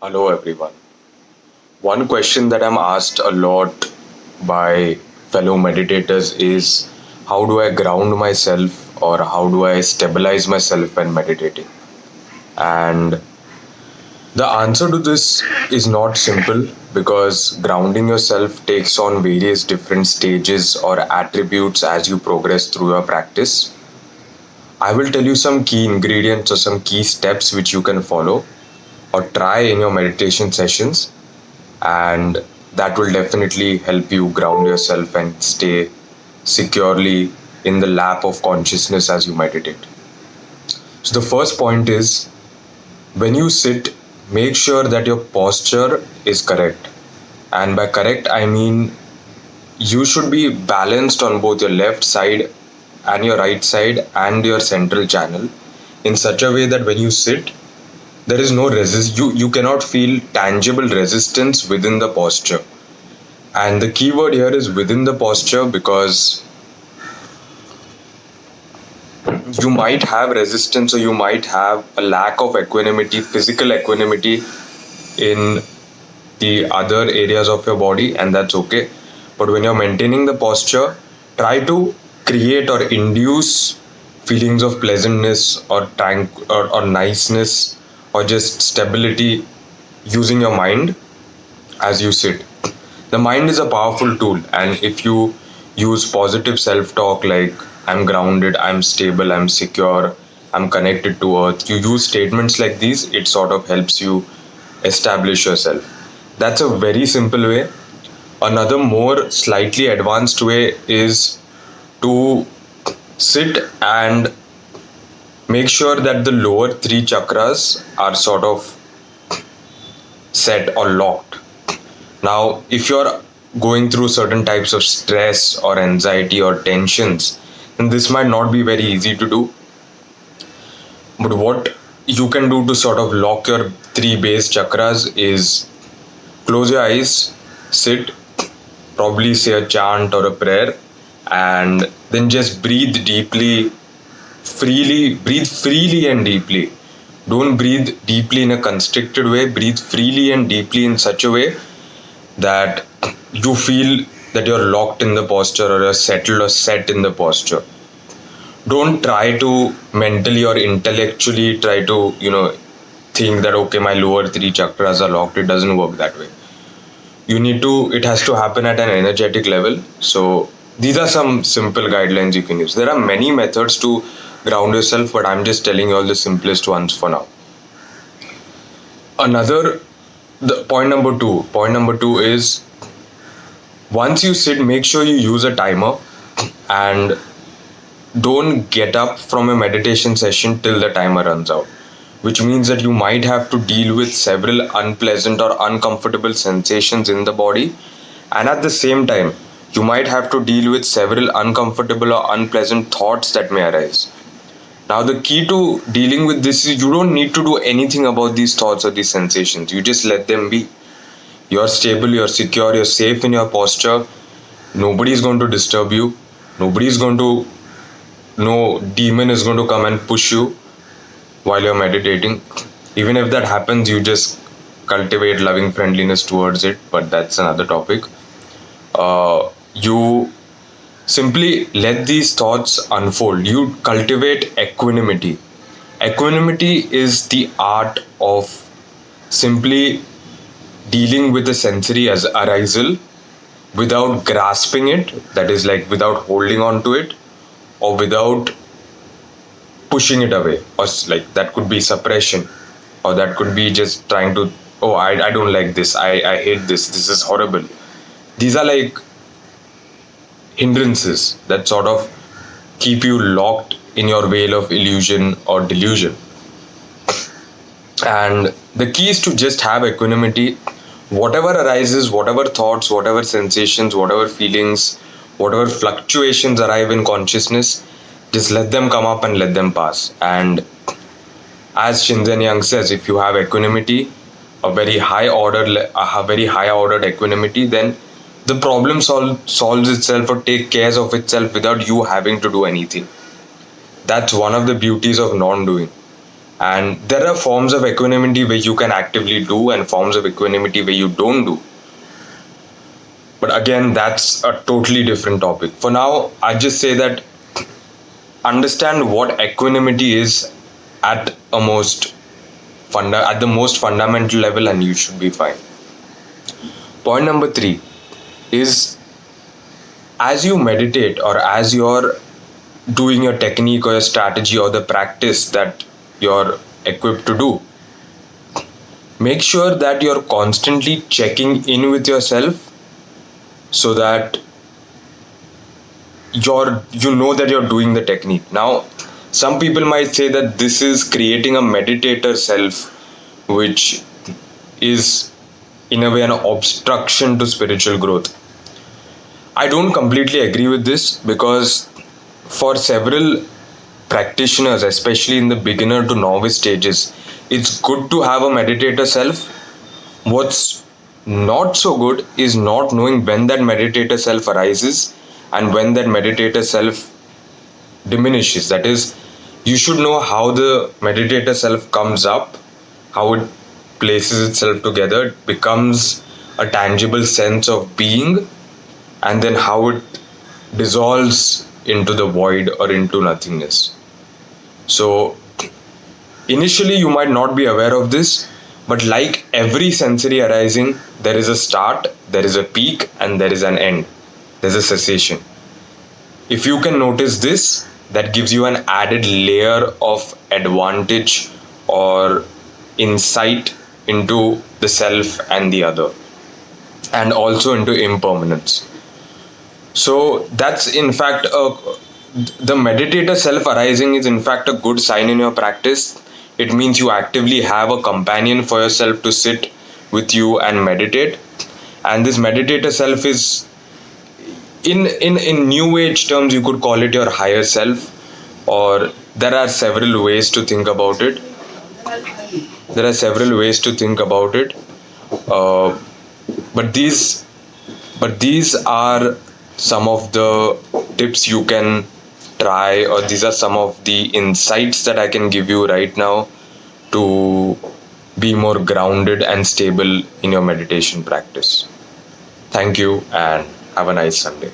Hello, everyone. One question that I'm asked a lot by fellow meditators is how do I ground myself or how do I stabilize myself when meditating? And the answer to this is not simple because grounding yourself takes on various different stages or attributes as you progress through your practice. I will tell you some key ingredients or some key steps which you can follow or try in your meditation sessions, and that will definitely help you ground yourself and stay securely in the lap of consciousness as you meditate. So, the first point is when you sit, make sure that your posture is correct. And by correct, I mean you should be balanced on both your left side and your right side and your central channel in such a way that when you sit, there is no you cannot feel tangible resistance within the posture. And the key word here is within the posture because you might have resistance or you might have a lack of equanimity, physical equanimity in the other areas of your body, and that's okay. But when you're maintaining the posture, try to create or induce feelings of pleasantness or niceness or just stability using your mind as you sit. The mind is a powerful tool, and if you use positive self talk like I'm grounded, I'm stable, I'm secure, I'm connected to earth, you use statements like these, it sort of helps you establish yourself. That's a very simple way. Another more slightly advanced way is to sit and make sure that the lower three chakras are sort of set or locked. Now, if you're going through certain types of stress or anxiety or tensions, then this might not be very easy to do. But what you can do to sort of lock your three base chakras is close your eyes, sit, probably say a chant or a prayer, and then just breathe deeply, breathe freely and deeply. Don't breathe deeply in a constricted way, breathe freely and deeply in such a way that you feel that you're locked in the posture or you're settled or set in the posture. Don't try to mentally or intellectually try to, think that okay, my lower three chakras are locked. It doesn't work that way. It has to happen at an energetic level. So these are some simple guidelines you can use. There are many methods to ground yourself, but I'm just telling you all the simplest ones for now. Point number two is once you sit, make sure you use a timer and don't get up from a meditation session till the timer runs out, which means that you might have to deal with several unpleasant or uncomfortable sensations in the body, and at the same time you might have to deal with several uncomfortable or unpleasant thoughts that may arise. Now, the key to dealing with this is you don't need to do anything about these thoughts or these sensations. You just let them be. You're stable, you're secure, you're safe in your posture. Nobody is going to disturb you. No demon is going to come and push you while you're meditating. Even if that happens, you just cultivate loving friendliness towards it, but that's another topic. You simply let these thoughts unfold. You cultivate equanimity. Equanimity is the art of simply dealing with the sensory as arisal without grasping it, that is, like without holding on to it or without pushing it away, or like that could be suppression, or that could be just trying to, oh, I don't like this, I hate this is horrible. These are like hindrances that sort of keep you locked in your veil of illusion or delusion. And the key is to just have equanimity. Whatever arises, whatever thoughts, whatever sensations, whatever feelings, whatever fluctuations arrive in consciousness, just let them come up and let them pass. And as Shinzen Young says, if you have equanimity, a very high ordered equanimity, then the problem solves itself or take care of itself without you having to do anything. That's one of the beauties of non-doing. And there are forms of equanimity where you can actively do and forms of equanimity where you don't do. But again, that's a totally different topic. For now, I just say that understand what equanimity is at the most fundamental level, and you should be fine. Point number 3 is, as you meditate or as you're doing your technique or your strategy or the practice that you're equipped to do, make sure that you're constantly checking in with yourself so that you know that you're doing the technique. Now, some people might say that this is creating a meditator self, which is in a way an obstruction to spiritual growth. I don't completely agree with this, because for several practitioners, especially in the beginner to novice stages, it's good to have a meditator self. What's not so good is not knowing when that meditator self arises and when that meditator self diminishes. That is, you should know how the meditator self comes up, how it places itself together, it becomes a tangible sense of being, and then how it dissolves into the void or into nothingness. So initially you might not be aware of this, but like every sensory arising, there is a start, there is a peak, and there is an end. There's a cessation. If you can notice this, that gives you an added layer of advantage or insight into the self and the other, and also into impermanence. So that's in fact the meditator self arising is in fact a good sign in your practice. It means you actively have a companion for yourself to sit with you and meditate. And this meditator self is, in new age terms, you could call it your higher self, or there are several ways to think about it. But these are some of the tips you can try, or these are some of the insights that I can give you right now to be more grounded and stable in your meditation practice. Thank you, and have a nice Sunday.